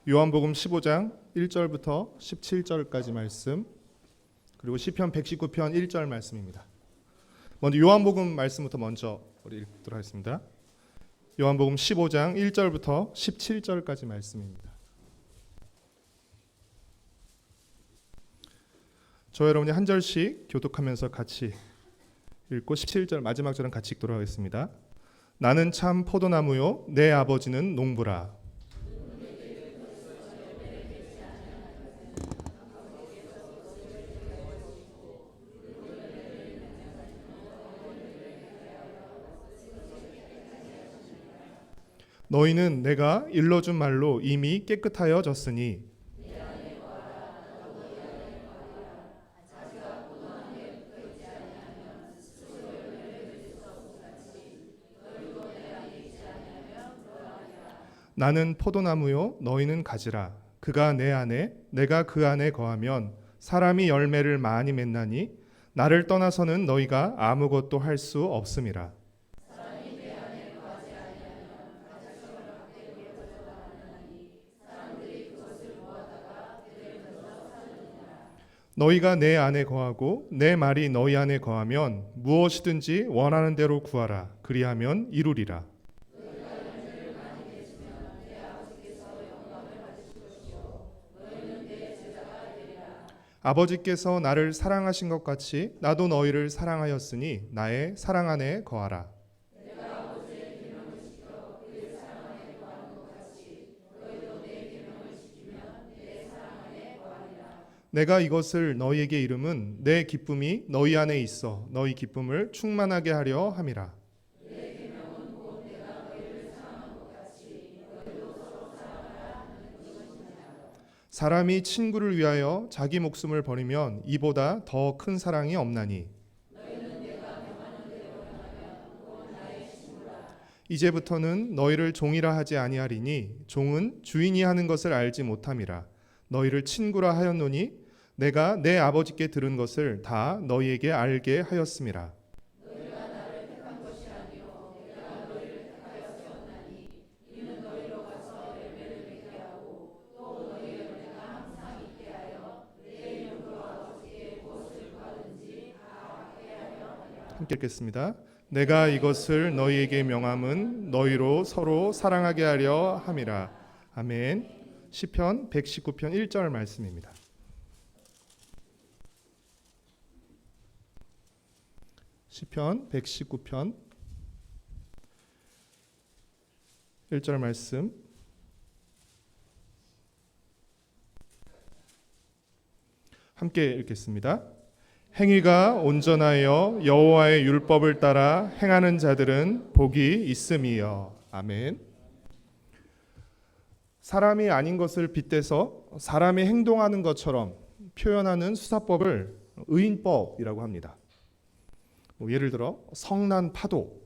요한복음 15장 1절부터 17절까지 말씀, 그리고 시편 119편 1절 말씀입니다. 먼저 요한복음 말씀부터 먼저 우리 읽도록 하겠습니다. 요한복음 15장 1절부터 17절까지 말씀입니다. 저 여러분이 한 절씩 교독하면서 같이 읽고 17절 마지막 절은 같이 읽도록 하겠습니다. 나는 참 포도나무요 내 아버지는 농부라. 너희는 내가 일러준 말로 이미 깨끗하여졌으니 나는 포도나무요 너희는 가지라. 그가 내 안에 내가 그 안에 거하면 사람이 열매를 많이 맺나니 나를 떠나서는 너희가 아무것도 할 수 없음이라. 너희가 내 안에 거하고 내 말이 너희 안에 거하면 무엇이든지 원하는 대로 구하라. 그리하면 이루리라. 아버지께서 나를 사랑하신 것 같이 나도 너희를 사랑하였으니 나의 사랑 안에 거하라. 내가 이것을 너희에게 이름은 내 기쁨이 너희 안에 있어 너희 기쁨을 충만하게 하려 함이라. 사람이 친구를 위하여 자기 목숨을 버리면 이보다 더 큰 사랑이 없나니. 이제부터는 너희를 종이라 하지 아니하리니 종은 주인이 하는 것을 알지 못함이라. 너희를 친구라 하였노니 내가 내 아버지께 들은 것을 다 너희에게 알게 하였음이라. 함께 읽겠습니다. 내가 이것을 너희에게 명함은 너희로 서로 사랑하게 하려 함이라. 아멘. 시편 119편 1절 말씀입니다. 시편 119편 1절 말씀 함께 읽겠습니다. 행위가 온전하여 여호와의 율법을 따라 행하는 자들은 복이 있음이여. 아멘. 사람이 아닌 것을 빗대서 사람이 행동하는 것처럼 표현하는 수사법을 의인법이라고 합니다. 예를 들어 성난 파도,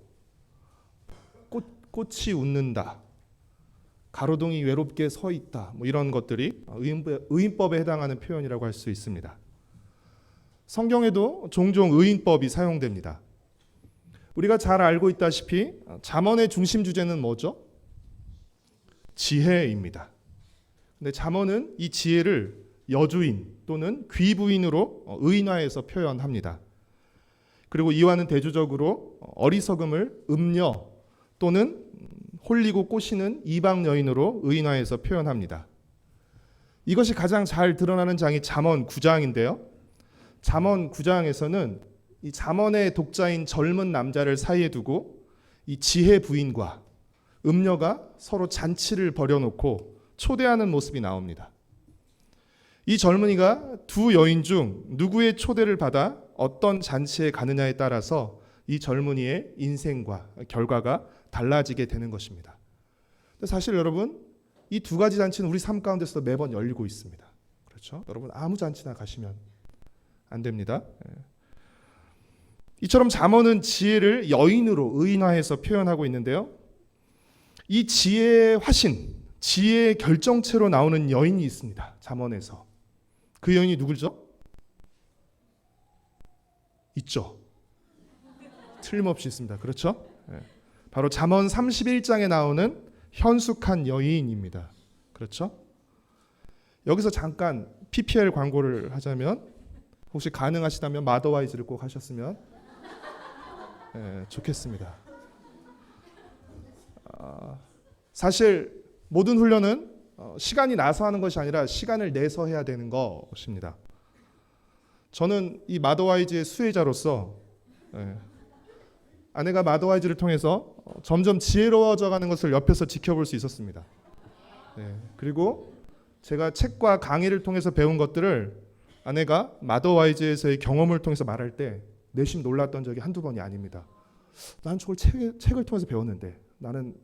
꽃이 웃는다, 가로등이 외롭게 서 있다, 이런 것들이 의인법에 해당하는 표현이라고 할 수 있습니다. 성경에도 종종 의인법이 사용됩니다. 우리가 잘 알고 있다시피 잠언의 중심 주제는 뭐죠? 지혜입니다. 근데 잠언은 이 지혜를 여주인 또는 귀부인으로 의인화해서 표현합니다. 그리고 이와는 대조적으로 어리석음을 음녀 또는 홀리고 꼬시는 이방 여인으로 의인화해서 표현합니다. 이것이 가장 잘 드러나는 장이 잠언 9장인데요. 잠언 9장에서는 이 잠언의 독자인 젊은 남자를 사이에 두고 이 지혜 부인과 음녀가 서로 잔치를 벌여놓고 초대하는 모습이 나옵니다. 이 젊은이가 두 여인 중 누구의 초대를 받아 어떤 잔치에 가느냐에 따라서 이 젊은이의 인생과 결과가 달라지게 되는 것입니다. 사실 여러분, 이 두 가지 잔치는 우리 삶 가운데서 매번 열리고 있습니다. 그렇죠? 여러분 아무 잔치나 가시면 안 됩니다. 이처럼 잠언은 지혜를 여인으로 의인화해서 표현하고 있는데요. 이 지혜의 화신, 지혜의 결정체로 나오는 여인이 있습니다. 잠언에서. 그 여인이 누구죠? 있죠. 틀림없이 있습니다. 그렇죠? 바로 잠언 31장에 나오는 현숙한 여인입니다. 그렇죠? 여기서 잠깐 PPL 광고를 하자면, 혹시 가능하시다면 마더와이즈를 꼭 하셨으면 좋겠습니다. 사실 모든 훈련은 시간이 나서 하는 것이 아니라 시간을 내서 해야 되는 것입니다. 저는 이 마더와이즈의 수혜자로서 아내가 마더와이즈를 통해서 점점 지혜로워져 가는 것을 옆에서 지켜볼 수 있었습니다. 그리고 제가 책과 강의를 통해서 배운 것들을 아내가 마더와이즈에서의 경험을 통해서 말할 때 내심 놀랐던 적이 한두 번이 아닙니다. 난 저걸 책을 통해서 배웠는데, 나는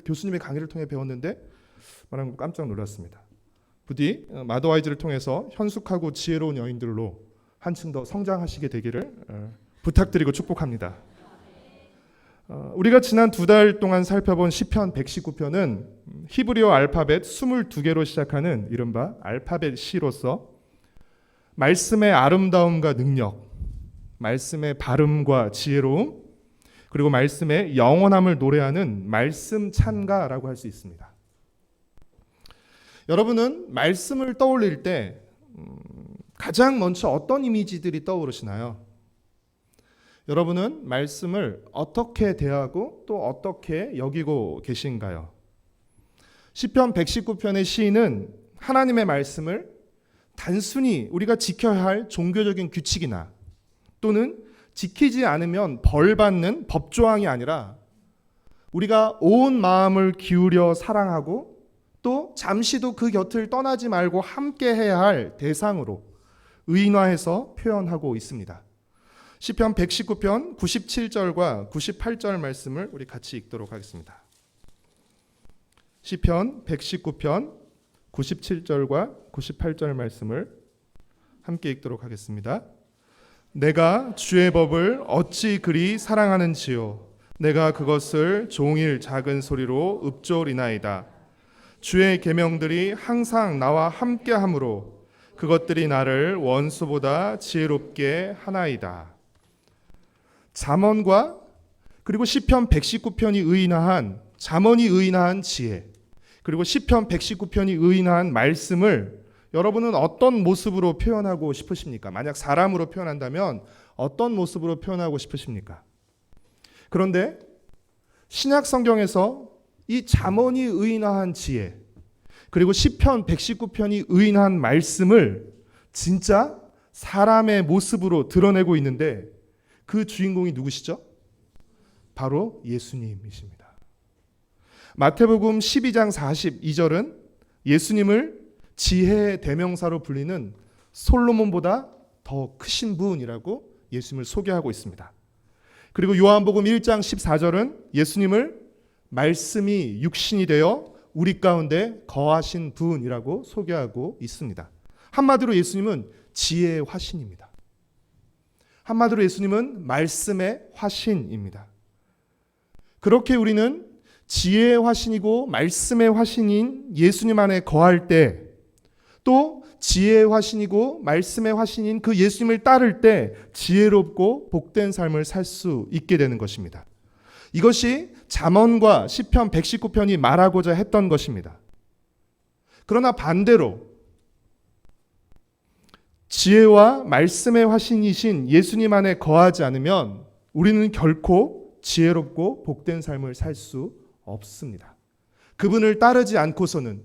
교수님의 강의를 통해 배웠는데 말하는 거 깜짝 놀랐습니다. 부디 마더와이즈를 통해서 현숙하고 지혜로운 여인들로 한층 더 성장하시게 되기를 부탁드리고 축복합니다. 우리가 지난 2달 동안 살펴본 시편 119편은 히브리어 알파벳 22개로 시작하는 이른바 알파벳 C로서 말씀의 아름다움과 능력, 말씀의 발음과 지혜로움, 그리고 말씀의 영원함을 노래하는 말씀 찬가라고 할 수 있습니다. 여러분은 말씀을 떠올릴 때 가장 먼저 어떤 이미지들이 떠오르시나요? 여러분은 말씀을 어떻게 대하고 또 어떻게 여기고 계신가요? 시편 119편의 시인은 하나님의 말씀을 단순히 우리가 지켜야 할 종교적인 규칙이나 또는 지키지 않으면 벌받는 법조항이 아니라 우리가 온 마음을 기울여 사랑하고 또 잠시도 그 곁을 떠나지 말고 함께 해야 할 대상으로 의인화해서 표현하고 있습니다. 시편 119편 97절과 98절 말씀을 우리 같이 읽도록 하겠습니다. 시편 119편 97절과 98절 말씀을 함께 읽도록 하겠습니다. 내가 주의 법을 어찌 그리 사랑하는지요. 내가 그것을 종일 작은 소리로 읊조리나이다. 주의 계명들이 항상 나와 함께하므로 그것들이 나를 원수보다 지혜롭게 하나이다. 잠언과 그리고 시편 119편이 의인화한 잠언이 의인화한 지혜, 그리고 시편 119편이 의인화한 말씀을 여러분은 어떤 모습으로 표현하고 싶으십니까? 만약 사람으로 표현한다면 어떤 모습으로 표현하고 싶으십니까? 그런데 신약 성경에서 이 잠언이 의인화한 지혜, 그리고 시편 119편이 의인화한 말씀을 진짜 사람의 모습으로 드러내고 있는데 그 주인공이 누구시죠? 바로 예수님이십니다. 마태복음 12장 42절은 예수님을 지혜의 대명사로 불리는 솔로몬보다 더 크신 분이라고 예수님을 소개하고 있습니다. 그리고 요한복음 1장 14절은 예수님을 말씀이 육신이 되어 우리 가운데 거하신 분이라고 소개하고 있습니다. 한마디로 예수님은 지혜의 화신입니다. 한마디로 예수님은 말씀의 화신입니다. 그렇게 우리는 지혜의 화신이고 말씀의 화신인 예수님 안에 거할 때, 또 지혜의 화신이고 말씀의 화신인 그 예수님을 따를 때 지혜롭고 복된 삶을 살 수 있게 되는 것입니다. 이것이 잠언과 시편 119편이 말하고자 했던 것입니다. 그러나 반대로 지혜와 말씀의 화신이신 예수님 안에 거하지 않으면 우리는 결코 지혜롭고 복된 삶을 살 수 없습니다. 그분을 따르지 않고서는,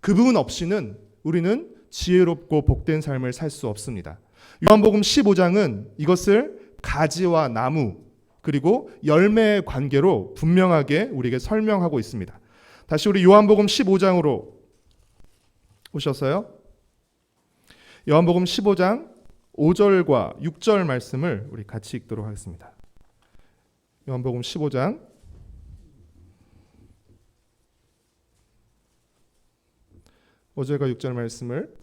그분 없이는 우리는 지혜롭고 복된 삶을 살 수 없습니다. 요한복음 15장은 이것을 가지와 나무 그리고 열매의 관계로 분명하게 우리에게 설명하고 있습니다. 다시 우리 요한복음 15장으로 오셨어요? 요한복음 15장 5절과 6절 말씀을 우리 같이 읽도록 하겠습니다. 요한복음 15장 5절과 6절 말씀을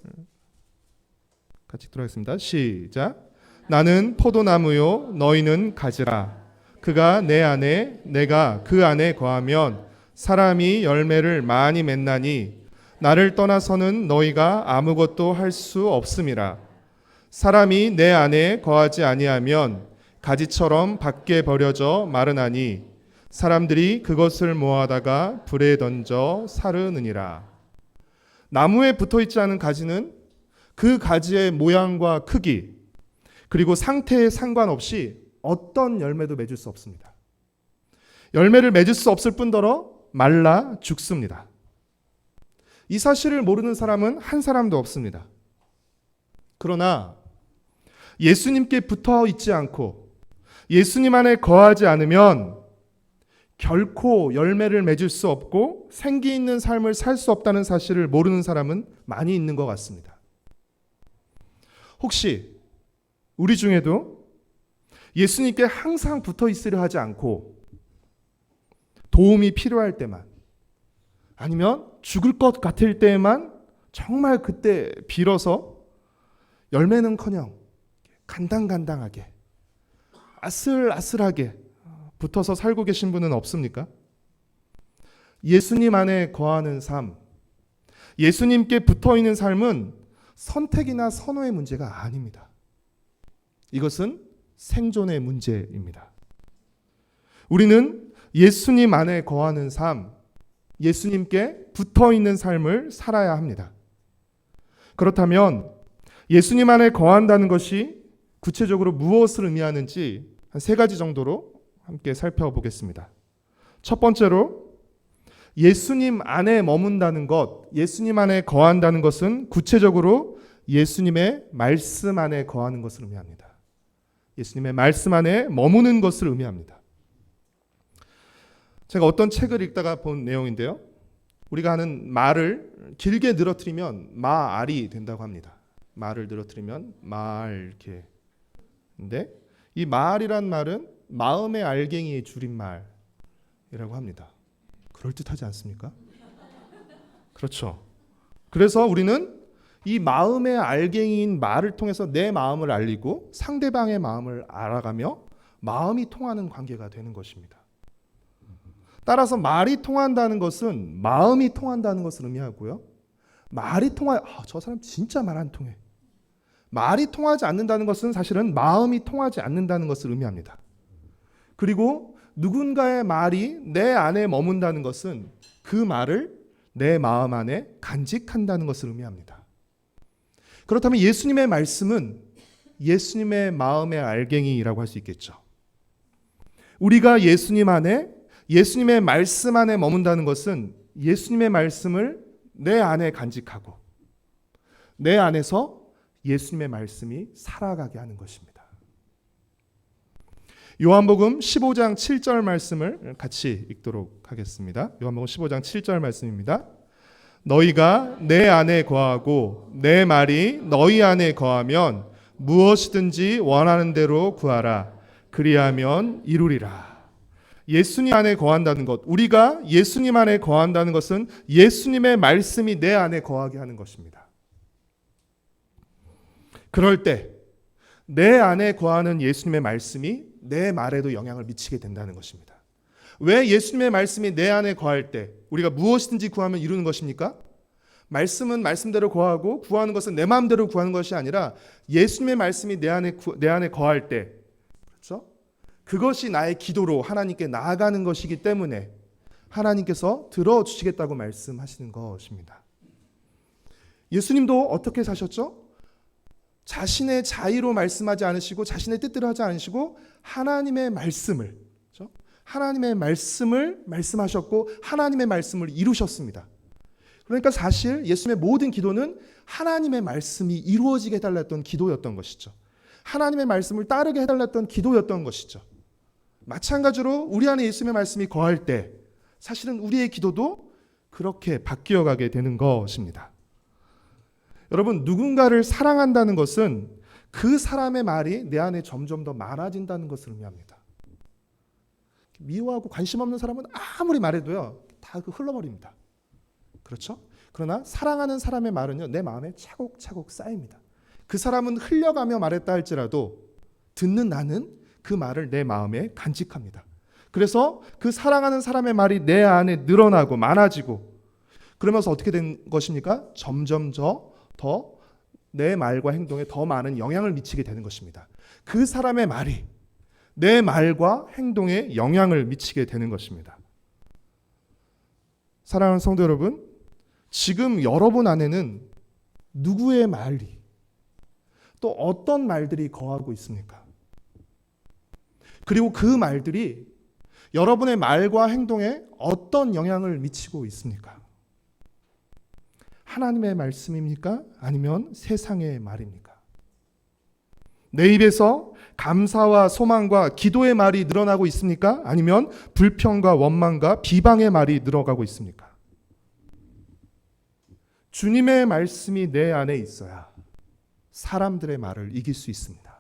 같이 읽도록 하겠습니다. 시작. 나는 포도나무요 너희는 가지라. 그가 내 안에 내가 그 안에 거하면 사람이 열매를 많이 맺나니 나를 떠나서는 너희가 아무것도 할 수 없음이라. 사람이 내 안에 거하지 아니하면 가지처럼 밖에 버려져 마르나니 사람들이 그것을 모아다가 불에 던져 사르느니라. 나무에 붙어 있지 않은 가지는 그 가지의 모양과 크기 그리고 상태에 상관없이 어떤 열매도 맺을 수 없습니다. 열매를 맺을 수 없을 뿐더러 말라 죽습니다. 이 사실을 모르는 사람은 한 사람도 없습니다. 그러나 예수님께 붙어 있지 않고 예수님 안에 거하지 않으면 결코 열매를 맺을 수 없고 생기 있는 삶을 살 수 없다는 사실을 모르는 사람은 많이 있는 것 같습니다. 혹시 우리 중에도 예수님께 항상 붙어 있으려 하지 않고 도움이 필요할 때만 아니면 죽을 것 같을 때에만 정말 그때 빌어서 열매는커녕 간당간당하게 아슬아슬하게 붙어서 살고 계신 분은 없습니까? 예수님 안에 거하는 삶, 예수님께 붙어 있는 삶은 선택이나 선호의 문제가 아닙니다. 이것은 생존의 문제입니다. 우리는 예수님 안에 거하는 삶, 예수님께 붙어 있는 삶을 살아야 합니다. 그렇다면 예수님 안에 거한다는 것이 구체적으로 무엇을 의미하는지 한 3가지 정도로 함께 살펴보겠습니다. 첫 번째로 예수님 안에 머문다는 것, 예수님 안에 거한다는 것은 구체적으로 예수님의 말씀 안에 거하는 것을 의미합니다. 예수님의 말씀 안에 머무는 것을 의미합니다. 제가 어떤 책을 읽다가 본 내용인데요. 우리가 하는 말을 길게 늘어뜨리면 마알이 된다고 합니다. 말을 늘어뜨리면 말 이렇게. 근데 이 마알이란 말은 마음의 알갱이의 줄임말이라고 합니다. 그럴듯하지 않습니까? 그렇죠. 그래서 우리는 이 마음의 알갱이인 말을 통해서 내 마음을 알리고 상대방의 마음을 알아가며 마음이 통하는 관계가 되는 것입니다. 따라서 말이 통한다는 것은 마음이 통한다는 것을 의미하고요. 말이 저 사람 진짜 말 안 통해. 말이 통하지 않는다는 것은 사실은 마음이 통하지 않는다는 것을 의미합니다. 그리고 누군가의 말이 내 안에 머문다는 것은 그 말을 내 마음 안에 간직한다는 것을 의미합니다. 그렇다면 예수님의 말씀은 예수님의 마음의 알갱이라고 할 수 있겠죠. 우리가 예수님 안에, 예수님의 말씀 안에 머문다는 것은 예수님의 말씀을 내 안에 간직하고 내 안에서 예수님의 말씀이 살아가게 하는 것입니다. 요한복음 15장 7절 말씀을 같이 읽도록 하겠습니다. 요한복음 15장 7절 말씀입니다. 너희가 내 안에 거하고 내 말이 너희 안에 거하면 무엇이든지 원하는 대로 구하라. 그리하면 이루리라. 예수님 안에 거한다는 것, 우리가 예수님 안에 거한다는 것은 예수님의 말씀이 내 안에 거하게 하는 것입니다. 그럴 때 내 안에 거하는 예수님의 말씀이 내 말에도 영향을 미치게 된다는 것입니다. 왜 예수님의 말씀이 내 안에 거할 때 우리가 무엇이든지 구하면 이루는 것입니까? 말씀은 말씀대로 거하고 구하는 것은 내 마음대로 구하는 것이 아니라 예수님의 말씀이 내 안에 거할 때, 그렇죠? 그것이 나의 기도로 하나님께 나아가는 것이기 때문에 하나님께서 들어주시겠다고 말씀하시는 것입니다. 예수님도 어떻게 사셨죠? 자신의 자의로 말씀하지 않으시고 자신의 뜻대로 하지 않으시고 하나님의 말씀을, 그렇죠? 하나님의 말씀을 말씀하셨고 하나님의 말씀을 이루셨습니다. 그러니까 사실 예수님의 모든 기도는 하나님의 말씀이 이루어지게 해달랬던 기도였던 것이죠. 하나님의 말씀을 따르게 해달랬던 기도였던 것이죠. 마찬가지로 우리 안에 예수님의 말씀이 거할 때 사실은 우리의 기도도 그렇게 바뀌어가게 되는 것입니다. 여러분, 누군가를 사랑한다는 것은 그 사람의 말이 내 안에 점점 더 많아진다는 것을 의미합니다. 미워하고 관심 없는 사람은 아무리 말해도요, 다 흘러버립니다. 그렇죠? 그러나 사랑하는 사람의 말은요, 내 마음에 차곡차곡 쌓입니다. 그 사람은 흘려가며 말했다 할지라도 듣는 나는 그 말을 내 마음에 간직합니다. 그래서 그 사랑하는 사람의 말이 내 안에 늘어나고 많아지고 그러면서 어떻게 된 것입니까? 점점 더 내 말과 행동에 더 많은 영향을 미치게 되는 것입니다. 그 사람의 말이 내 말과 행동에 영향을 미치게 되는 것입니다. 사랑하는 성도 여러분, 지금 여러분 안에는 누구의 말이, 또 어떤 말들이 거하고 있습니까? 그리고 그 말들이 여러분의 말과 행동에 어떤 영향을 미치고 있습니까? 하나님의 말씀입니까? 아니면 세상의 말입니까? 내 입에서 감사와 소망과 기도의 말이 늘어나고 있습니까? 아니면 불평과 원망과 비방의 말이 늘어가고 있습니까? 주님의 말씀이 내 안에 있어야 사람들의 말을 이길 수 있습니다.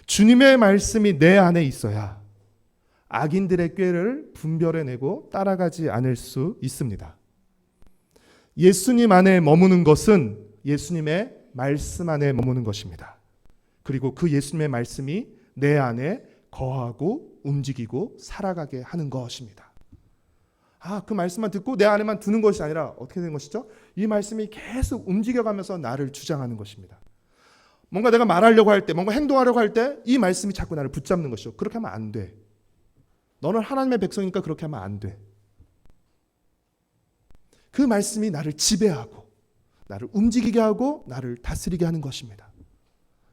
주님의 말씀이 내 안에 있어야 악인들의 꾀를 분별해내고 따라가지 않을 수 있습니다. 예수님 안에 머무는 것은 예수님의 말씀 안에 머무는 것입니다. 그리고 그 예수님의 말씀이 내 안에 거하고 움직이고 살아가게 하는 것입니다. 그 말씀만 듣고 내 안에만 두는 것이 아니라 어떻게 되는 것이죠? 이 말씀이 계속 움직여가면서 나를 주장하는 것입니다. 뭔가 내가 말하려고 할 때, 뭔가 행동하려고 할 때 이 말씀이 자꾸 나를 붙잡는 것이죠. 그렇게 하면 안 돼. 너는 하나님의 백성이니까 그렇게 하면 안 돼. 그 말씀이 나를 지배하고 나를 움직이게 하고 나를 다스리게 하는 것입니다.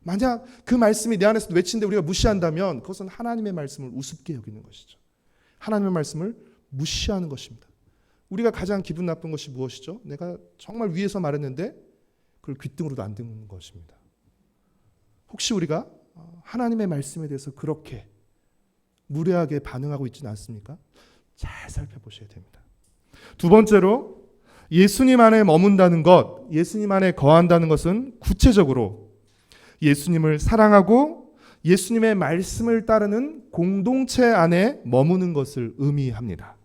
만약 그 말씀이 내 안에서 외치는데 우리가 무시한다면 그것은 하나님의 말씀을 우습게 여기는 것이죠. 하나님의 말씀을 무시하는 것입니다. 우리가 가장 기분 나쁜 것이 무엇이죠? 내가 정말 위에서 말했는데 그걸 귓등으로도 안 듣는 것입니다. 혹시 우리가 하나님의 말씀에 대해서 그렇게 무례하게 반응하고 있지는 않습니까? 잘 살펴보셔야 됩니다. 두 번째로 예수님 안에 머문다는 것, 예수님 안에 거한다는 것은 구체적으로 예수님을 사랑하고 예수님의 말씀을 따르는 공동체 안에 머무는 것을 의미합니다.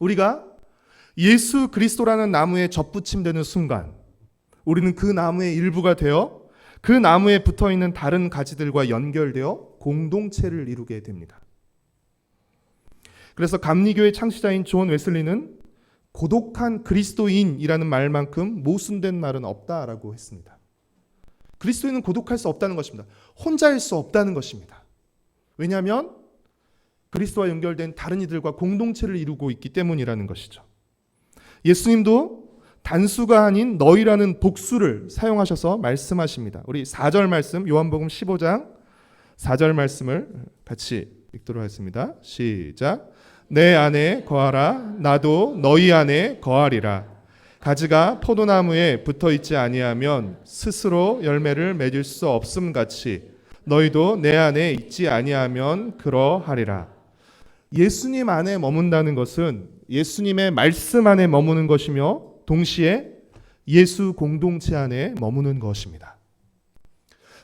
우리가 예수 그리스도라는 나무에 접붙임되는 순간 우리는 그 나무의 일부가 되어 그 나무에 붙어있는 다른 가지들과 연결되어 공동체를 이루게 됩니다. 그래서 감리교의 창시자인 존 웨슬리는 고독한 그리스도인이라는 말만큼 모순된 말은 없다라고 했습니다. 그리스도인은 고독할 수 없다는 것입니다. 혼자일 수 없다는 것입니다. 왜냐하면 그리스도와 연결된 다른 이들과 공동체를 이루고 있기 때문이라는 것이죠. 예수님도 단수가 아닌 너희라는 복수를 사용하셔서 말씀하십니다. 우리 4절 말씀, 요한복음 15장 4절 말씀을 같이 읽도록 하겠습니다. 시작. 내 안에 거하라. 나도 너희 안에 거하리라. 가지가 포도나무에 붙어있지 아니하면 스스로 열매를 맺을 수 없음 같이 너희도 내 안에 있지 아니하면 그러하리라. 예수님 안에 머문다는 것은 예수님의 말씀 안에 머무는 것이며 동시에 예수 공동체 안에 머무는 것입니다.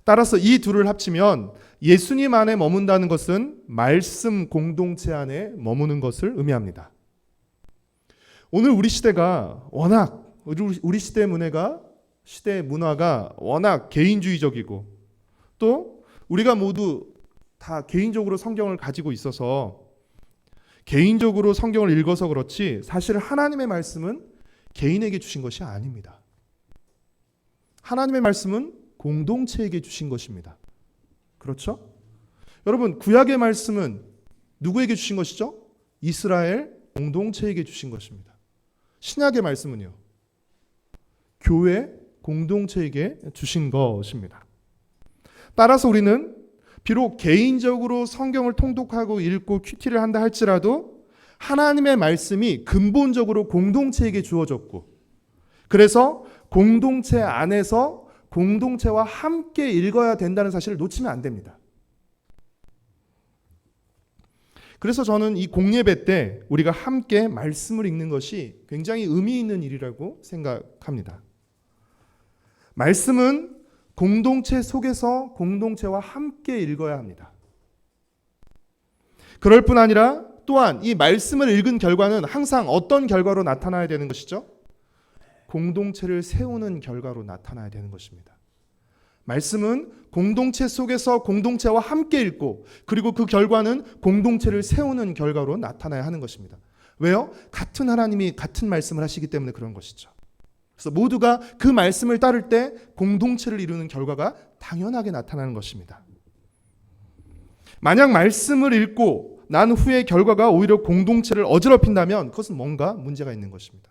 따라서 이 둘을 합치면 예수님 안에 머문다는 것은 말씀 공동체 안에 머무는 것을 의미합니다. 오늘 우리 시대가 워낙 우리 시대의 문화가 워낙 개인주의적이고 또 우리가 모두 다 개인적으로 성경을 가지고 있어서 개인적으로 성경을 읽어서 그렇지 사실 하나님의 말씀은 개인에게 주신 것이 아닙니다. 하나님의 말씀은 공동체에게 주신 것입니다. 그렇죠? 여러분, 구약의 말씀은 누구에게 주신 것이죠? 이스라엘 공동체에게 주신 것입니다. 신약의 말씀은요? 교회 공동체에게 주신 것입니다. 따라서 우리는 비록 개인적으로 성경을 통독하고 읽고 큐티를 한다 할지라도 하나님의 말씀이 근본적으로 공동체에게 주어졌고 그래서 공동체 안에서 공동체와 함께 읽어야 된다는 사실을 놓치면 안 됩니다. 그래서 저는 이 공예배 때 우리가 함께 말씀을 읽는 것이 굉장히 의미 있는 일이라고 생각합니다. 말씀은 공동체 속에서 공동체와 함께 읽어야 합니다. 그럴 뿐 아니라 또한 이 말씀을 읽은 결과는 항상 어떤 결과로 나타나야 되는 것이죠? 공동체를 세우는 결과로 나타나야 되는 것입니다. 말씀은 공동체 속에서 공동체와 함께 읽고 그리고 그 결과는 공동체를 세우는 결과로 나타나야 하는 것입니다. 왜요? 같은 하나님이 같은 말씀을 하시기 때문에 그런 것이죠. 그래서 모두가 그 말씀을 따를 때 공동체를 이루는 결과가 당연하게 나타나는 것입니다. 만약 말씀을 읽고 난 후의 결과가 오히려 공동체를 어지럽힌다면 그것은 뭔가 문제가 있는 것입니다.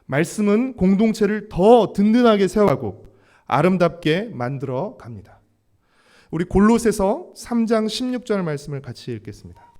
말씀은 공동체를 더 든든하게 세워가고 아름답게 만들어 갑니다. 우리 골로새서 3장 16절 말씀을 같이 읽겠습니다.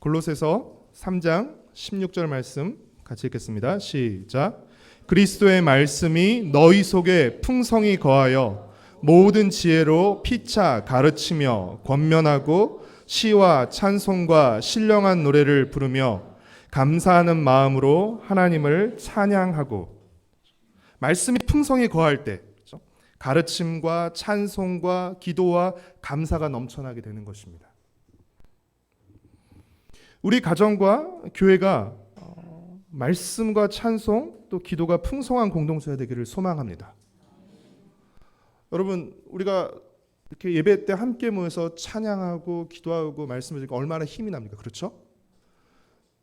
골로새서 3장 16절 말씀 같이 읽겠습니다. 시작. 그리스도의 말씀이 너희 속에 풍성히 거하여 모든 지혜로 피차 가르치며 권면하고 시와 찬송과 신령한 노래를 부르며 감사하는 마음으로 하나님을 찬양하고. 말씀이 풍성히 거할 때 가르침과 찬송과 기도와 감사가 넘쳐나게 되는 것입니다. 우리 가정과 교회가 말씀과 찬송 또 기도가 풍성한 공동체가 되기를 소망합니다. 여러분, 우리가 이렇게 예배 때 함께 모여서 찬양하고 기도하고 말씀을 드리니까 얼마나 힘이 납니까? 그렇죠?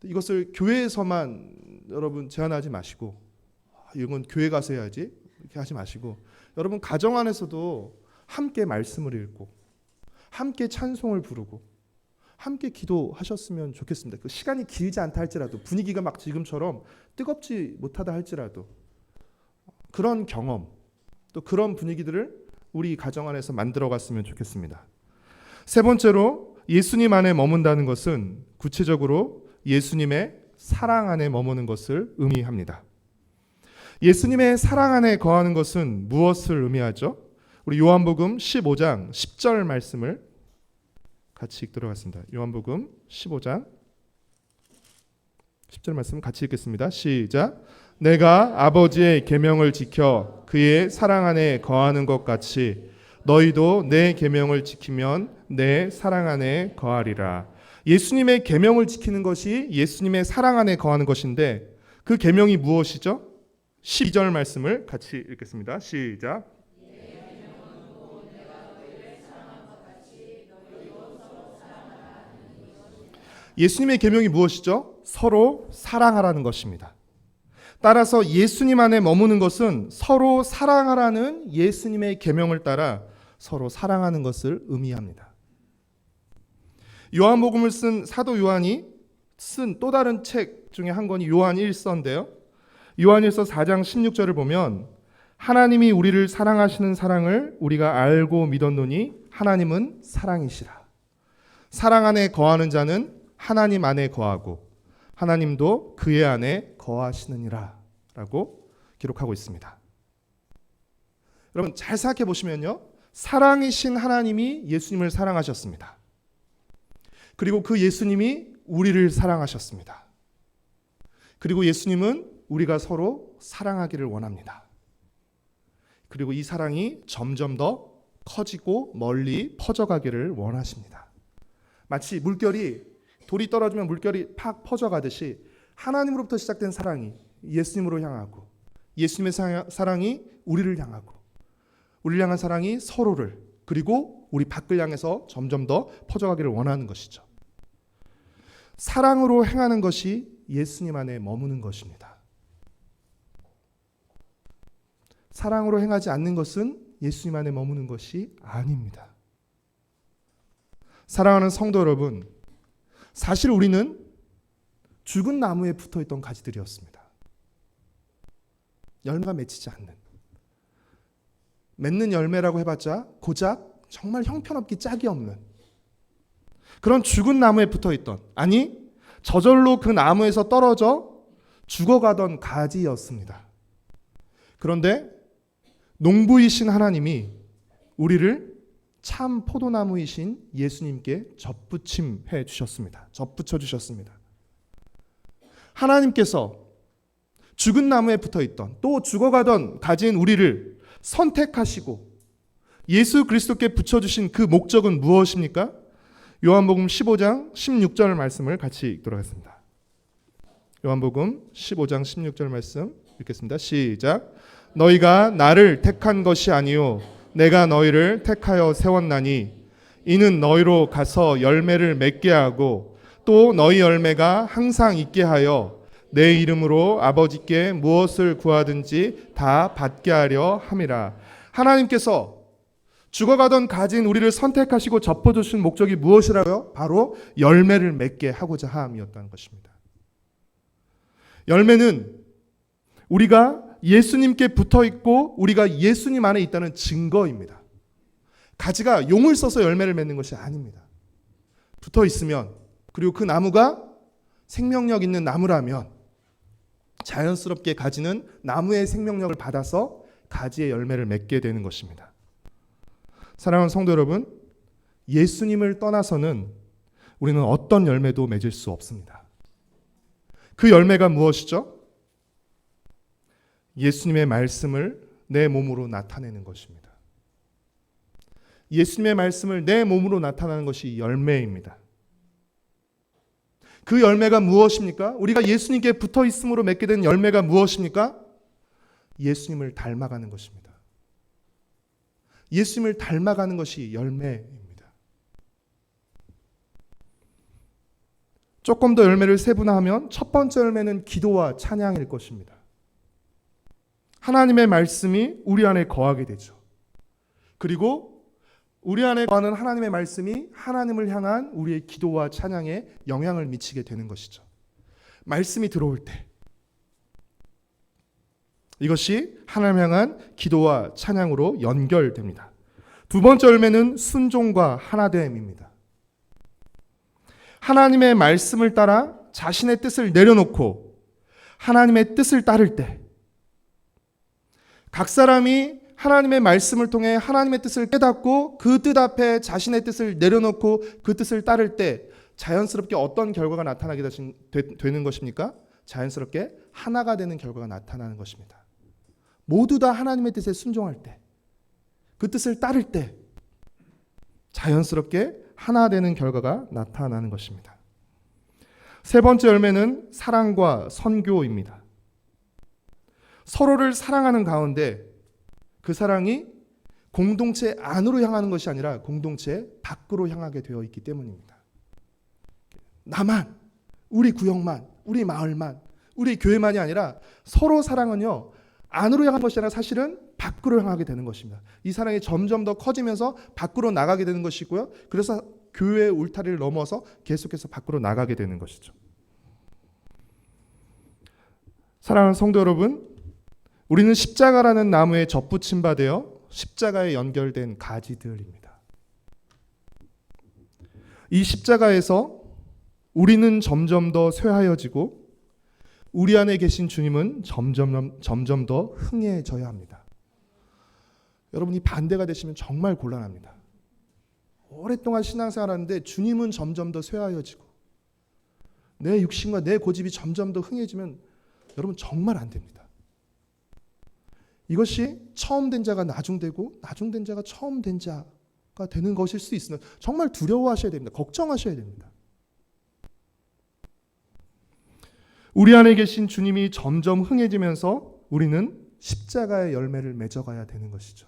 이것을 교회에서만 여러분 제한하지 마시고 이건 교회 가서 해야지 이렇게 하지 마시고 여러분 가정 안에서도 함께 말씀을 읽고 함께 찬송을 부르고 함께 기도하셨으면 좋겠습니다. 그 시간이 길지 않다 할지라도 분위기가 막 지금처럼 뜨겁지 못하다 할지라도 그런 경험 또 그런 분위기들을 우리 가정 안에서 만들어갔으면 좋겠습니다. 세 번째로 예수님 안에 머문다는 것은 구체적으로 예수님의 사랑 안에 머무는 것을 의미합니다. 예수님의 사랑 안에 거하는 것은 무엇을 의미하죠? 우리 요한복음 15장 10절 말씀을 같이 읽도록 하겠습니다. 요한복음 15장 10절 말씀 같이 읽겠습니다. 시작. 내가 아버지의 계명을 지켜 그의 사랑 안에 거하는 것 같이 너희도 내 계명을 지키면 내 사랑 안에 거하리라. 예수님의 계명을 지키는 것이 예수님의 사랑 안에 거하는 것인데 그 계명이 무엇이죠? 12절 말씀을 같이 읽겠습니다. 시작. 예수님의 계명이 무엇이죠? 서로 사랑하라는 것입니다. 따라서 예수님 안에 머무는 것은 서로 사랑하라는 예수님의 계명을 따라 서로 사랑하는 것을 의미합니다. 요한복음을 쓴 사도 요한이 쓴 또 다른 책 중에 한 권이 요한 1서인데요. 요한 1서 4장 16절을 보면 하나님이 우리를 사랑하시는 사랑을 우리가 알고 믿었노니 하나님은 사랑이시라. 사랑 안에 거하는 자는 하나님 안에 거하고 하나님도 그의 안에 거하시느니라 라고 기록하고 있습니다. 여러분 잘 생각해 보시면요. 사랑이신 하나님이 예수님을 사랑하셨습니다. 그리고 그 예수님이 우리를 사랑하셨습니다. 그리고 예수님은 우리가 서로 사랑하기를 원합니다. 그리고 이 사랑이 점점 더 커지고 멀리 퍼져가기를 원하십니다. 마치 물결이 돌이 떨어지면 물결이 팍 퍼져가듯이 하나님으로부터 시작된 사랑이 예수님으로 향하고 예수님의 사랑이 우리를 향하고 우리를 향한 사랑이 서로를 그리고 우리 밖을 향해서 점점 더 퍼져가기를 원하는 것이죠. 사랑으로 행하는 것이 예수님 안에 머무는 것입니다. 사랑으로 행하지 않는 것은 예수님 안에 머무는 것이 아닙니다. 사랑하는 성도 여러분, 사실 우리는 죽은 나무에 붙어있던 가지들이었습니다. 열매가 맺히지 않는, 맺는 열매라고 해봤자 고작 정말 형편없기 짝이 없는 그런 죽은 나무에 붙어있던, 아니 저절로 그 나무에서 떨어져 죽어가던 가지였습니다. 그런데 농부이신 하나님이 우리를 참 포도나무이신 예수님께 접붙임해 주셨습니다. 접붙여 주셨습니다. 하나님께서 죽은 나무에 붙어있던 또 죽어가던 가지인 우리를 선택하시고 예수 그리스도께 붙여주신 그 목적은 무엇입니까? 요한복음 15장 16절 말씀을 같이 읽도록 하겠습니다. 요한복음 15장 16절 말씀 읽겠습니다. 시작. 너희가 나를 택한 것이 아니요 내가 너희를 택하여 세웠나니 이는 너희로 가서 열매를 맺게 하고 또 너희 열매가 항상 있게 하여 내 이름으로 아버지께 무엇을 구하든지 다 받게 하려 함이라. 하나님께서 죽어가던 가진 우리를 선택하시고 접어주신 목적이 무엇이라고요? 바로 열매를 맺게 하고자 함이었다는 것입니다. 열매는 우리가 예수님께 붙어 있고 우리가 예수님 안에 있다는 증거입니다. 가지가 용을 써서 열매를 맺는 것이 아닙니다. 붙어 있으면, 그리고 그 나무가 생명력 있는 나무라면 자연스럽게 가지는 나무의 생명력을 받아서 가지의 열매를 맺게 되는 것입니다. 사랑하는 성도 여러분, 예수님을 떠나서는 우리는 어떤 열매도 맺을 수 없습니다. 그 열매가 무엇이죠? 예수님의 말씀을 내 몸으로 나타내는 것입니다. 예수님의 말씀을 내 몸으로 나타나는 것이 열매입니다. 그 열매가 무엇입니까? 우리가 예수님께 붙어 있음으로 맺게 된 열매가 무엇입니까? 예수님을 닮아가는 것입니다. 예수님을 닮아가는 것이 열매입니다. 조금 더 열매를 세분화하면 첫 번째 열매는 기도와 찬양일 것입니다. 하나님의 말씀이 우리 안에 거하게 되죠. 그리고 우리 안에 거하는 하나님의 말씀이 하나님을 향한 우리의 기도와 찬양에 영향을 미치게 되는 것이죠. 말씀이 들어올 때 이것이 하나님을 향한 기도와 찬양으로 연결됩니다. 두 번째 열매는 순종과 하나됨입니다. 하나님의 말씀을 따라 자신의 뜻을 내려놓고 하나님의 뜻을 따를 때, 각 사람이 하나님의 말씀을 통해 하나님의 뜻을 깨닫고 그 뜻 앞에 자신의 뜻을 내려놓고 그 뜻을 따를 때 자연스럽게 어떤 결과가 나타나게 되는 것입니까? 자연스럽게 하나가 되는 결과가 나타나는 것입니다. 모두 다 하나님의 뜻에 순종할 때, 그 뜻을 따를 때 자연스럽게 하나 되는 결과가 나타나는 것입니다. 세 번째 열매는 사랑과 선교입니다. 서로를 사랑하는 가운데 그 사랑이 공동체 안으로 향하는 것이 아니라 공동체 밖으로 향하게 되어 있기 때문입니다. 나만, 우리 구역만, 우리 마을만, 우리 교회만이 아니라 서로 사랑은요, 안으로 향하는 것이 아니라 사실은 밖으로 향하게 되는 것입니다. 이 사랑이 점점 더 커지면서 밖으로 나가게 되는 것이고요. 그래서 교회의 울타리를 넘어서 계속해서 밖으로 나가게 되는 것이죠. 사랑하는 성도 여러분, 우리는 십자가라는 나무에 접붙임 바 되어 십자가에 연결된 가지들입니다. 이 십자가에서 우리는 점점 더 쇠하여지고 우리 안에 계신 주님은 점점 더 흥해져야 합니다. 여러분이 반대가 되시면 정말 곤란합니다. 오랫동안 신앙생활하는데 주님은 점점 더 쇠하여지고 내 육신과 내 고집이 점점 더 흥해지면 여러분 정말 안 됩니다. 이것이 처음 된 자가 나중되고 나중된 자가 처음 된 자가 되는 것일 수 있으나 정말 두려워하셔야 됩니다. 걱정하셔야 됩니다. 우리 안에 계신 주님이 점점 흥해지면서 우리는 십자가의 열매를 맺어가야 되는 것이죠.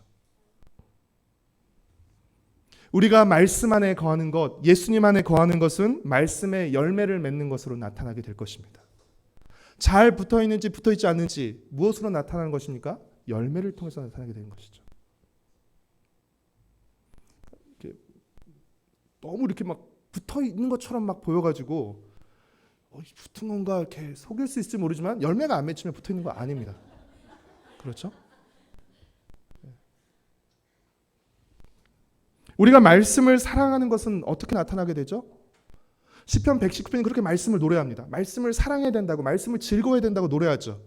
우리가 말씀 안에 거하는 것, 예수님 안에 거하는 것은 말씀의 열매를 맺는 것으로 나타나게 될 것입니다. 잘 붙어있는지 붙어있지 않는지 무엇으로 나타나는 것입니까? 열매를 통해서 나타나게 되는 것이죠. 너무 이렇게 막 붙어있는 것처럼 막 보여가지고 붙은 건가 이렇게 속일 수 있을지 모르지만 열매가 안 맺히면 붙어있는 거 아닙니다. 그렇죠? 우리가 말씀을 사랑하는 것은 어떻게 나타나게 되죠? 시편 119편이 그렇게 말씀을 노래합니다. 말씀을 사랑해야 된다고, 말씀을 즐거워해야 된다고 노래하죠.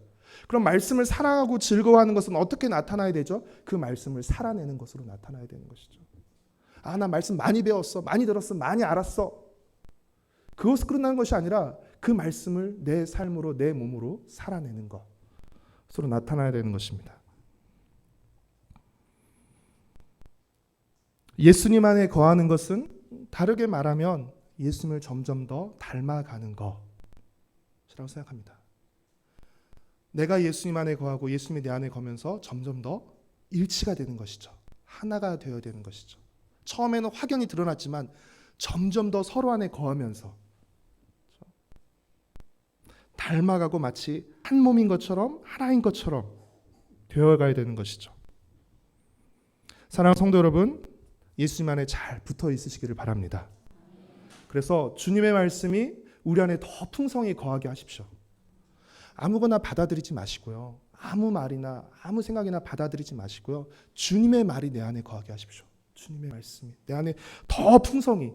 그럼 말씀을 사랑하고 즐거워하는 것은 어떻게 나타나야 되죠? 그 말씀을 살아내는 것으로 나타나야 되는 것이죠. 아, 나 말씀 많이 배웠어, 많이 들었어, 많이 알았어. 그것으로 끝나는 것이 아니라 그 말씀을 내 삶으로, 내 몸으로 살아내는 것으로 나타나야 되는 것입니다. 예수님 안에 거하는 것은 다르게 말하면 예수님을 점점 더 닮아가는 것이라고 생각합니다. 내가 예수님 안에 거하고 예수님이 내 안에 거면서 점점 더 일치가 되는 것이죠. 하나가 되어야 되는 것이죠. 처음에는 확연히 드러났지만 점점 더 서로 안에 거하면서 닮아가고 마치 한 몸인 것처럼 하나인 것처럼 되어가야 되는 것이죠. 사랑하는 성도 여러분, 예수님 안에 잘 붙어 있으시기를 바랍니다. 그래서 주님의 말씀이 우리 안에 더 풍성히 거하게 하십시오. 아무거나 받아들이지 마시고요. 아무 말이나 아무 생각이나 받아들이지 마시고요. 주님의 말이 내 안에 거하게 하십시오. 주님의 말씀이 내 안에 더 풍성히.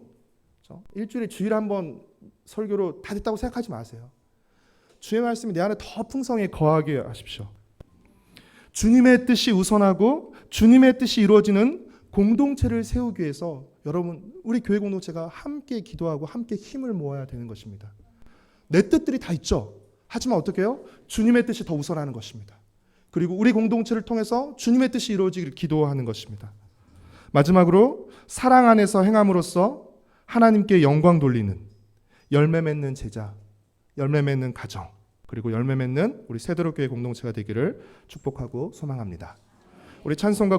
일주일에 주일 한번 설교로 다 됐다고 생각하지 마세요. 주의 말씀이 내 안에 더 풍성히 거하게 하십시오. 주님의 뜻이 우선하고 주님의 뜻이 이루어지는 공동체를 세우기 위해서 여러분, 우리 교회 공동체가 함께 기도하고 함께 힘을 모아야 되는 것입니다. 내 뜻들이 다 있죠. 하지만 어떻게 해요? 주님의 뜻이 더 우선하는 것입니다. 그리고 우리 공동체를 통해서 주님의 뜻이 이루어지기를 기도하는 것입니다. 마지막으로 사랑 안에서 행함으로써 하나님께 영광 돌리는 열매 맺는 제자, 열매 맺는 가정, 그리고 열매 맺는 우리 세대로교회 공동체가 되기를 축복하고 소망합니다. 우리 찬송가